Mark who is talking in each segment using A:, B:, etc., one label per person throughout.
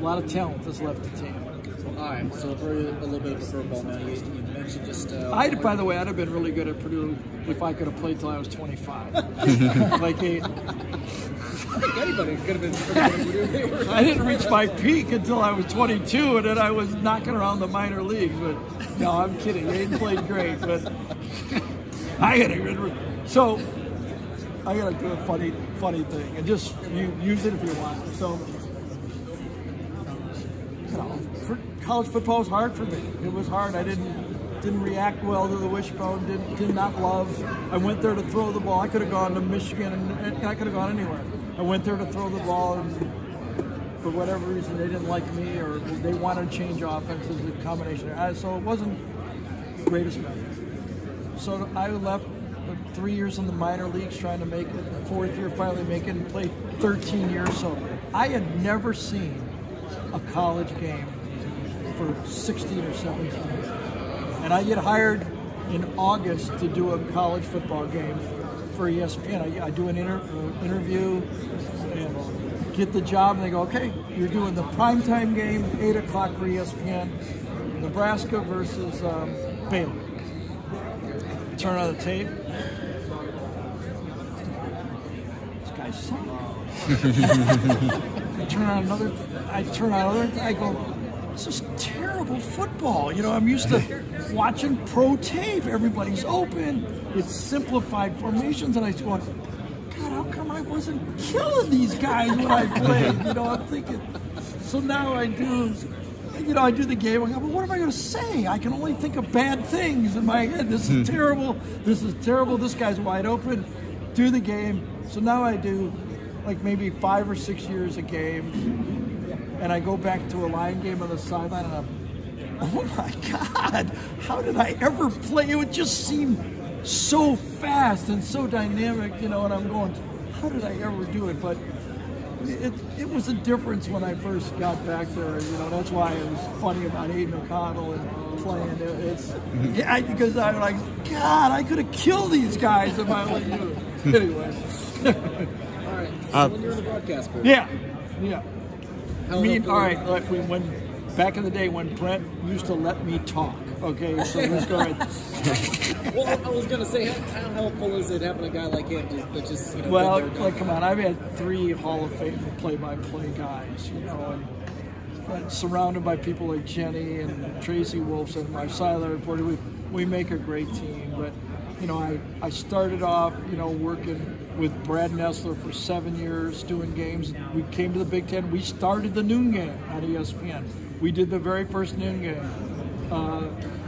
A: A lot of talent has left the team.
B: All right, so for a little bit of a curveball now, you mentioned just...
A: By the way, I'd have been really good at Purdue if I could have played till I was 25. Like I
B: think anybody could have been pretty good at Purdue.
A: I didn't reach my peak until I was 22, and then I was knocking around the minor leagues. But no, I'm kidding. They played great, but I got a funny thing, and just use it if you want. So, college football was hard for me. It was hard. I didn't react well to the wishbone. Did not love. I went there to throw the ball. I could have gone to Michigan, and I could have gone anywhere. I went there to throw the ball, and for whatever reason, they didn't like me, or they wanted to change offenses, a combination. So it wasn't the greatest memory. So I left 3 years in the minor leagues trying to make it. Fourth year finally make it, and played 13 years. So I had never seen a college game for 16 or 17 years. And I get hired in August to do a college football game for ESPN. I do an interview and get the job, and they go, okay, you're doing the primetime game, 8 o'clock for ESPN, Nebraska versus Baylor. Turn on the tape. This guy's sucks. I turn on another, I go, this is terrible football. You know, I'm used to watching pro tape. Everybody's open. It's simplified formations. And I was going, God, how come I wasn't killing these guys when I played? You know, I'm thinking, so now I do the game. I go, well, what am I going to say? I can only think of bad things in my head. This is terrible. This is terrible. This guy's wide open. Do the game. So now I do like maybe 5 or 6 years of games. And I go back to a line game on the sideline, and I'm, oh my God, how did I ever play? It would just seem so fast and so dynamic, you know, and I'm going, how did I ever do it? But it was a difference when I first got back there, you know. That's why it was funny about Aiden O'Connell and playing. Because I'm like, God, I could have killed these guys if I would do it. Anyway.
B: All right, so when you're in the broadcast booth.
A: Yeah.
B: All
A: right, like when back in the day when Brent used to let me talk. Okay, so let's go ahead.
B: Well, I was gonna say, how helpful is it having a guy like him that just you know?
A: Well, like, come on, I've had 3 Hall of Fame play-by-play guys, you know, and surrounded by people like Jenny and Tracy Wolfson, my sideline reporter. We make a great team, but you know, I started off, you know, working with Brad Nessler for 7 years doing games. We came to the Big Ten. We started the noon game on ESPN. We did the very first noon game.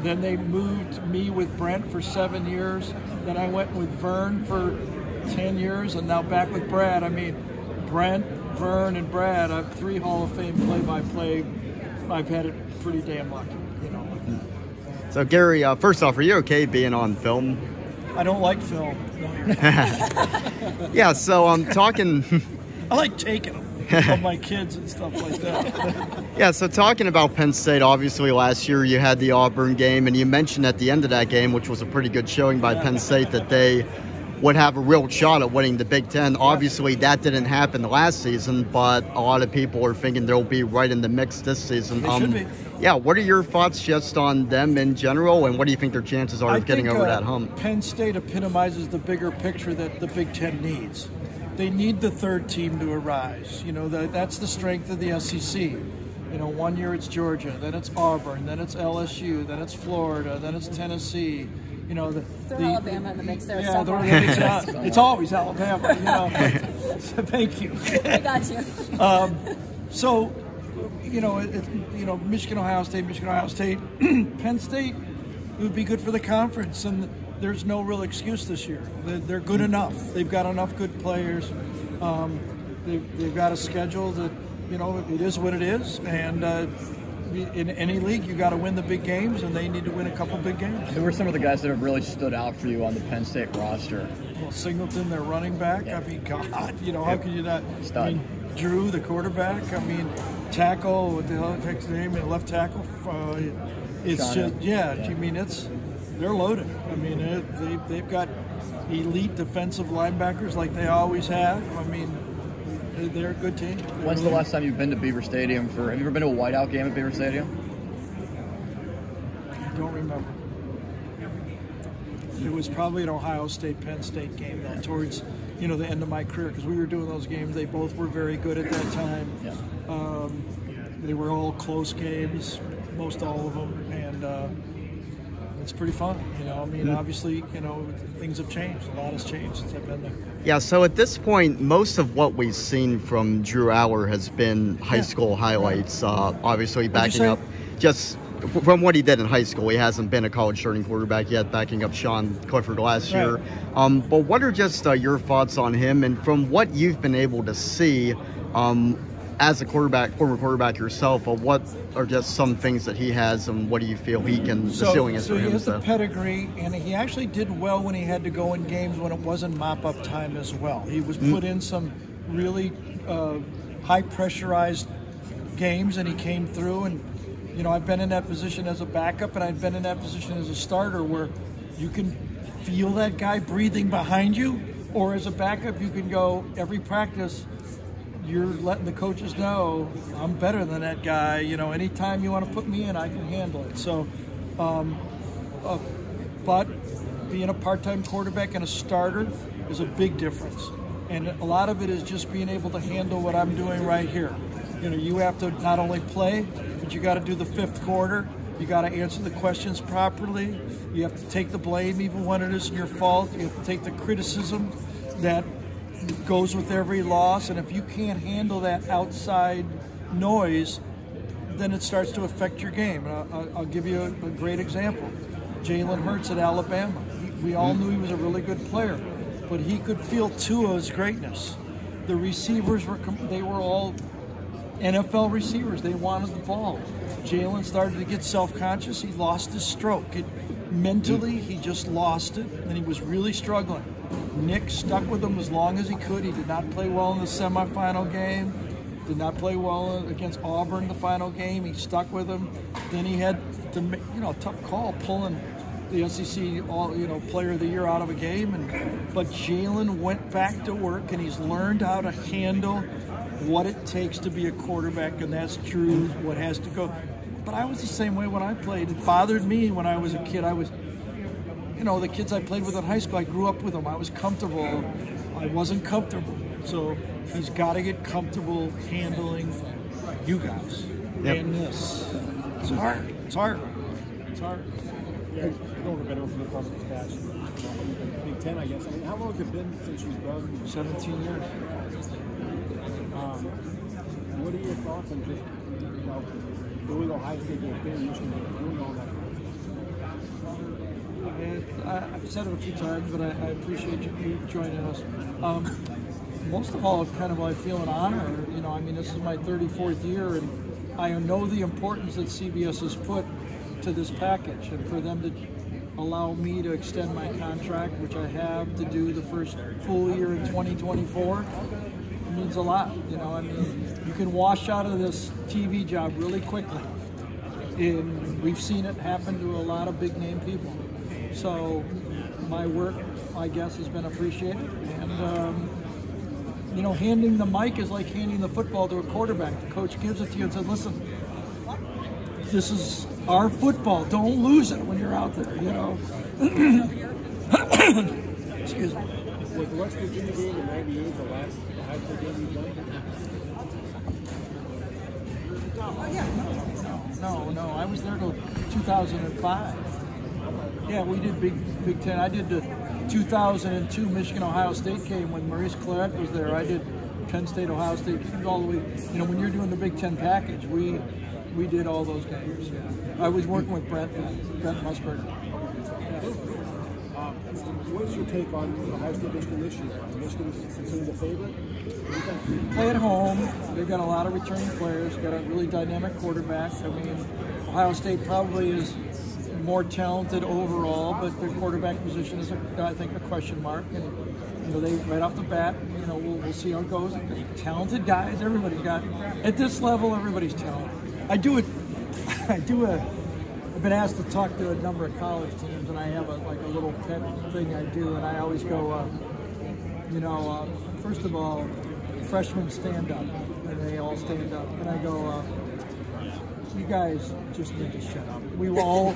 A: Then they moved me with Brent for 7 years. Then I went with Vern for 10 years, and now back with Brad. I mean, Brent, Vern, and Brad. I have 3 Hall of Fame play-by-play. I've had it pretty damn lucky, you know.
C: So Gary, first off, are you okay being on film?
A: I don't like film.
C: Yeah, so I'm talking...
A: I like taking them of my kids and stuff like that.
C: Yeah, so talking about Penn State, obviously last year you had the Auburn game, and you mentioned at the end of that game, which was a pretty good showing by Penn State, that they would have a real shot at winning the Big Ten. Obviously, that didn't happen last season, but a lot of people are thinking they'll be right in the mix this season.
A: They should be.
C: Yeah, what are your thoughts just on them in general, and what do you think their chances are of getting over that hump?
A: Penn State epitomizes the bigger picture that the Big Ten needs. They need the third team to arise. You know, that's the strength of the SEC. You know, 1 year it's Georgia, then it's Auburn, then it's LSU, then it's Florida, then it's Tennessee. You know,
D: Alabama in the mix there.
A: Yeah, it's always Alabama. You know, thank you.
D: I got you.
A: So, you know, Michigan, Ohio State, Penn State, it would be good for the conference, and there's no real excuse this year. They're good enough. They've got enough good players. They've got a schedule that, you know, it is what it is, and in any league, you got to win the big games, and they need to win a couple big games.
E: Who are some of the guys that have really stood out for you on the Penn State roster?
A: Well, Singleton, their running back. Yeah. I mean, God, you know, how can you not?
E: Stud.
A: I mean, Drew, the quarterback. I mean, tackle, what the hell is his name? Left tackle. It's just, I mean, they're loaded. I mean, they've got elite defensive linebackers like they always have. I mean, They're a good team.
E: When's the last time you've been to Beaver Stadium? Have you ever been to a whiteout game at Beaver Stadium?
A: I don't remember. It was probably an Ohio State, Penn State game though, towards the end of my career, because we were doing those games. They both were very good at that time.
E: Yeah.
A: They were all close games, most all of them, and it's pretty fun. Obviously, things have changed. A lot has changed since I've been there.
C: Yeah, so at this point, most of what we've seen from Drew Aller has been high school highlights. Obviously, backing up just from what he did in high school. He hasn't been a college starting quarterback yet, backing up Sean Clifford last year. But what are just your thoughts on him, and from what you've been able to see as a former quarterback yourself, what are just some things that he has, and what do you feel the ceiling is for him?
A: So he has the pedgree, and he actually did well when he had to go in games when it wasn't mop-up time as well. He was put in some really high-pressurized games, and he came through. And I've been in that position as a backup, and I've been in that position as a starter, where you can feel that guy breathing behind you, or as a backup, you can go every practice. You're letting the coaches know I'm better than that guy. Anytime you want to put me in, I can handle it. So, but being a part-time quarterback and a starter is a big difference. And a lot of it is just being able to handle what I'm doing right here. You have to not only play, but you got to do the fifth quarter. You got to answer the questions properly. You have to take the blame even when it isn't your fault. You have to take the criticism that goes with every loss, and if you can't handle that outside noise, then it starts to affect your game. And I'll give you a great example. Jalen Hurts at Alabama. We all knew he was a really good player, but he could feel Tua's greatness. The receivers they were all NFL receivers. They wanted the ball. Jalen started to get self-conscious. He lost his stroke. Mentally, he just lost it, and he was really struggling. Nick stuck with him as long as he could. He did not play well in the semifinal game. Did not play well against Auburn the final game. He stuck with him. Then he had to make, a tough call, pulling the SEC Player of the Year out of a game. But Jalen went back to work, and he's learned how to handle what it takes to be a quarterback, and that's true. What has to go. But I was the same way when I played. It bothered me when I was a kid. I was, the kids I played with in high school, I grew up with them. I was comfortable. I wasn't comfortable. So he's got to get comfortable handling you guys.
C: Yep.
A: And this. It's hard. It's hard. It's hard.
B: Yeah, going to better for the conference pass. Big Ten, I guess. How long has it been since you've done?
A: 17 years.
B: What are your thoughts on just doing Ohio State games, Michigan, doing all that?
A: I've said it a few times, but I appreciate you joining us. Most of all, kind of I feel an honor. This is my 34th year, and I know the importance that CBS has put to this package, and for them to allow me to extend my contract, which I have, to do the first full year in 2024. Means a lot. You can wash out of this TV job really quickly, and we've seen it happen to a lot of big name people. So my work, I guess, has been appreciated, and handing the mic is like handing the football to a quarterback. The coach gives it to you and says, listen, this is our football, don't lose it when you're out there. Excuse me.
B: Was the West Virginia game in '98 the last high school game you've done?
A: No. I was there till 2005. Yeah, we did Big Ten. I did the 2002 Michigan-Ohio State game when Maurice Claret was there. I did Penn State, Ohio State, all the way. When you're doing the Big Ten package, we did all those games. Yeah. I was working with Brent Musburger.
B: What's your take on Ohio State Michigan this year? Michigan's considered the favorite?
A: Play at home. They've got a lot of returning players. Got a really dynamic quarterback. Ohio State probably is more talented overall, but their quarterback position is, I think, a question mark. And they right off the bat, we'll see how it goes. Talented guys. Everybody's got at this level. Everybody's talented. I've been asked to talk to a number of college teams, and I have a little pet thing I do, and I always go, first of all, freshmen stand up, and they all stand up, and I go, you guys just need to shut up. We all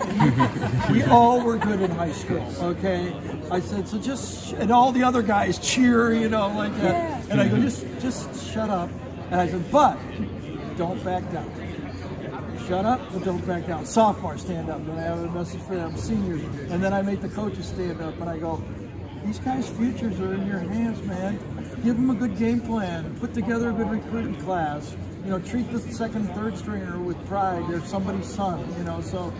A: were good in high school, okay? I said, so just, and all the other guys cheer, you know, like that. Yeah. And I go, just shut up. And I said, but don't back down. Shut up, but don't back down. Sophomores stand up, and I have a message for them. Seniors, and then I make the coaches stand up, and I go, these guys' futures are in your hands, man. Give them a good game plan. Put together a good recruiting class. You know, treat the second and third stringer with pride. They're somebody's son, you know. So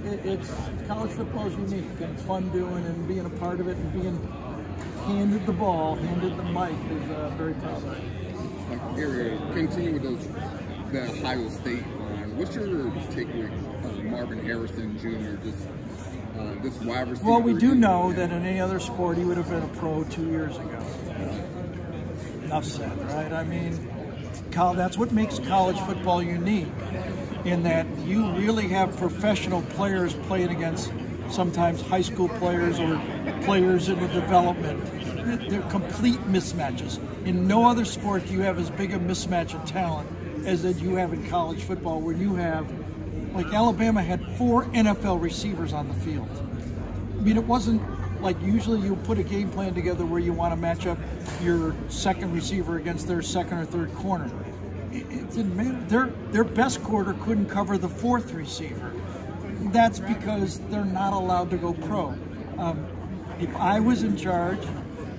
A: it's college football is unique, and it's fun doing and being a part of it, and being handed the ball, handed the mic is very proud of it.
F: Gary, continue with the Ohio State line. What's your take with Marvin Harrison Jr., this wide receiver?
A: Well, we do know that in any other sport he would have been a pro 2 years ago. Enough said, right? I mean, that's what makes college football unique, in that you really have professional players playing against sometimes high school players or players in the development. They're complete mismatches. In no other sport do you have as big a mismatch of talent as that you have in college football, where you have, like Alabama had 4 NFL receivers on the field. I mean, it wasn't like usually you put a game plan together where you want to match up your second receiver against their second or third corner. It didn't matter. Their best corner couldn't cover the 4th receiver. That's because they're not allowed to go pro. If I was in charge,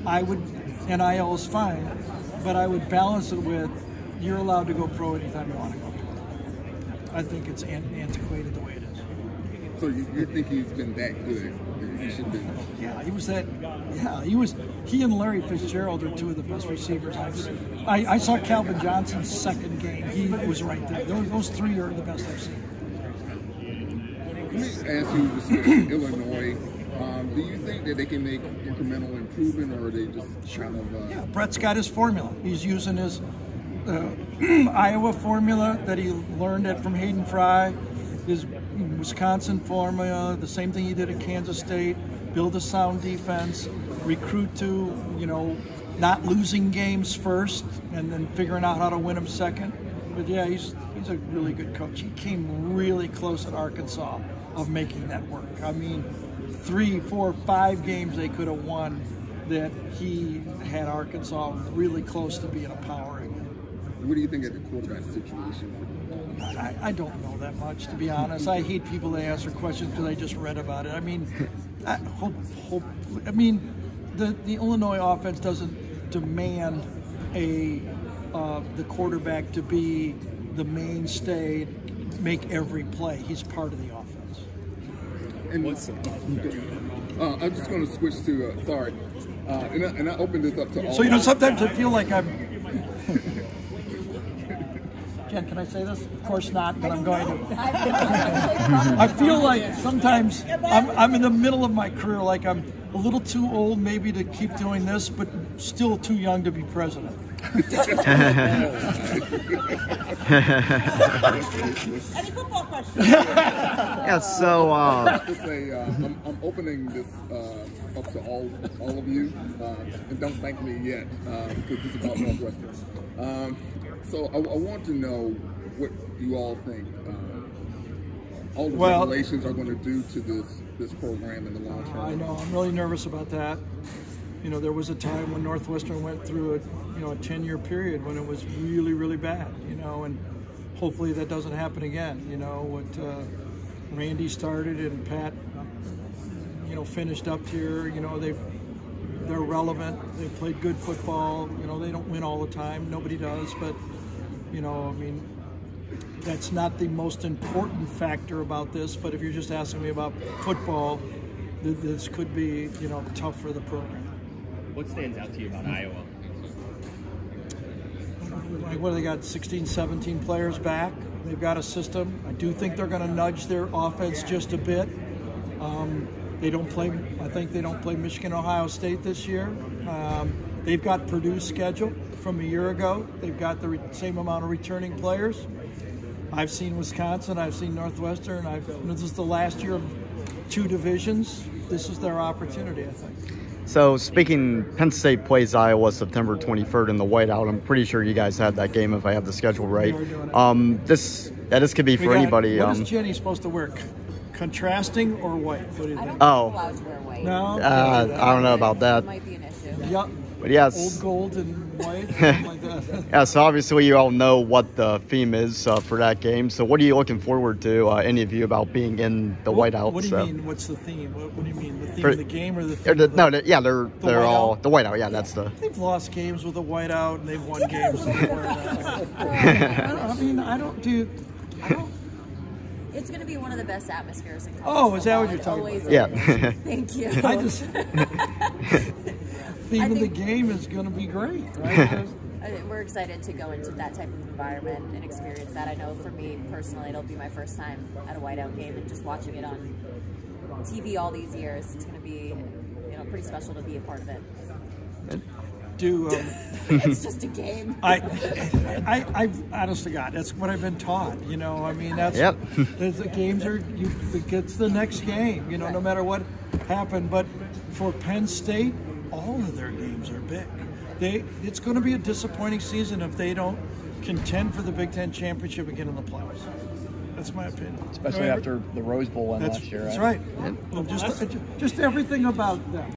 A: I would, NIL is fine, but I would balance it with, you're allowed to go pro anytime you want to go pro. I think it's antiquated the way it is.
F: So you think he's been that good? He should have been.
A: Yeah, he was that. Yeah, he and Larry Fitzgerald are 2 of the best receivers I've seen. I saw Calvin Johnson's second game. He was right there. Those 3 are the best I've seen.
F: Let me ask you, this with Illinois, do you think that they can make incremental improvement, or are they just kind of...
A: Yeah, Brett's got his formula. He's using his Iowa formula that he learned from Hayden Fry, his Wisconsin formula, the same thing he did at Kansas State, build a sound defense, recruit to, not losing games first and then figuring out how to win them second. But yeah, he's a really good coach. He came really close at Arkansas of making that work. I mean, 3, 4, 5 games they could have won that he had Arkansas really close to being a power again.
F: What do you think of the quarterback situation?
A: I don't know that much, to be honest. I hate people that answer questions because I just read about it. I mean, the Illinois offense doesn't demand the quarterback to be the mainstay, make every play. He's part of the offense.
F: And I'm just going to switch to sorry, and I opened this up to all.
A: So sometimes I feel like I'm. Jen, can I say this? Of course not, but I'm going to. I feel like sometimes I'm in the middle of my career, like I'm a little too old maybe to keep doing this, but still too young to be president.
G: Any football questions?
C: Yeah, so
F: to say, I'm opening this up to all of you, and don't thank me yet because this is about Northwestern. So I want to know what you all think all the regulations are going to do to this program in the long term.
A: I know, I'm really nervous about that. There was a time when Northwestern went through a 10-year period when it was really, really bad, and hopefully that doesn't happen again. What Randy started and Pat, finished up here, they're relevant. They played good football. They don't win all the time. Nobody does, but, that's not the most important factor about this. But if you're just asking me about football, this could be, tough for the program.
H: What stands out to you about Iowa?
A: What do they got? 16, 17 players back. They've got a system. I do think they're going to nudge their offense just a bit. They don't play. I think they don't play Michigan, Ohio State this year. They've got Purdue's schedule from a year ago. They've got the same amount of returning players. I've seen Wisconsin. I've seen Northwestern. This is the last year of 2 divisions. This is their opportunity, I think.
C: So speaking, Penn State plays Iowa September 23rd in the whiteout. I'm pretty sure you guys had that game if I have the schedule right. This could be for anybody.
A: What is Jenny supposed to wear? Contrasting or white? What do you think?
D: Allowed to wear white.
A: No,
C: I don't know about that.
D: It might be an issue.
A: Yeah.
C: But yes.
A: Old gold and white, something like that.
C: Yeah, so obviously you all know what the theme is for that game. So what are you looking forward to, any of you, about being in the whiteout?
A: What do you mean? What's the theme? What do you mean? The theme of the game or the theme?
C: They're all the whiteout. Yeah, that's the.
A: They've lost games with the whiteout, and they've won games with the whiteout. I don't.
D: It's going to be one of the best atmospheres in college.
A: Oh, is that what you're talking about?
C: Yeah.
D: Thank you.
A: Theme of the game is going to be great, right?
D: We're excited to go into that type of environment and experience that. I know for me personally, it'll be my first time at a whiteout game, and just watching it on TV all these years, it's going to be, pretty special to be a part of it. It's just a game.
A: I honest to God, that's what I've been taught. That's the games are. It's the next game. No matter what happened. But for Penn State, all of their games are big. It's going to be a disappointing season if they don't contend for the Big Ten championship again in the playoffs. That's my opinion.
E: Especially after the Rose Bowl win last year.
A: That's right. Well, just everything about them.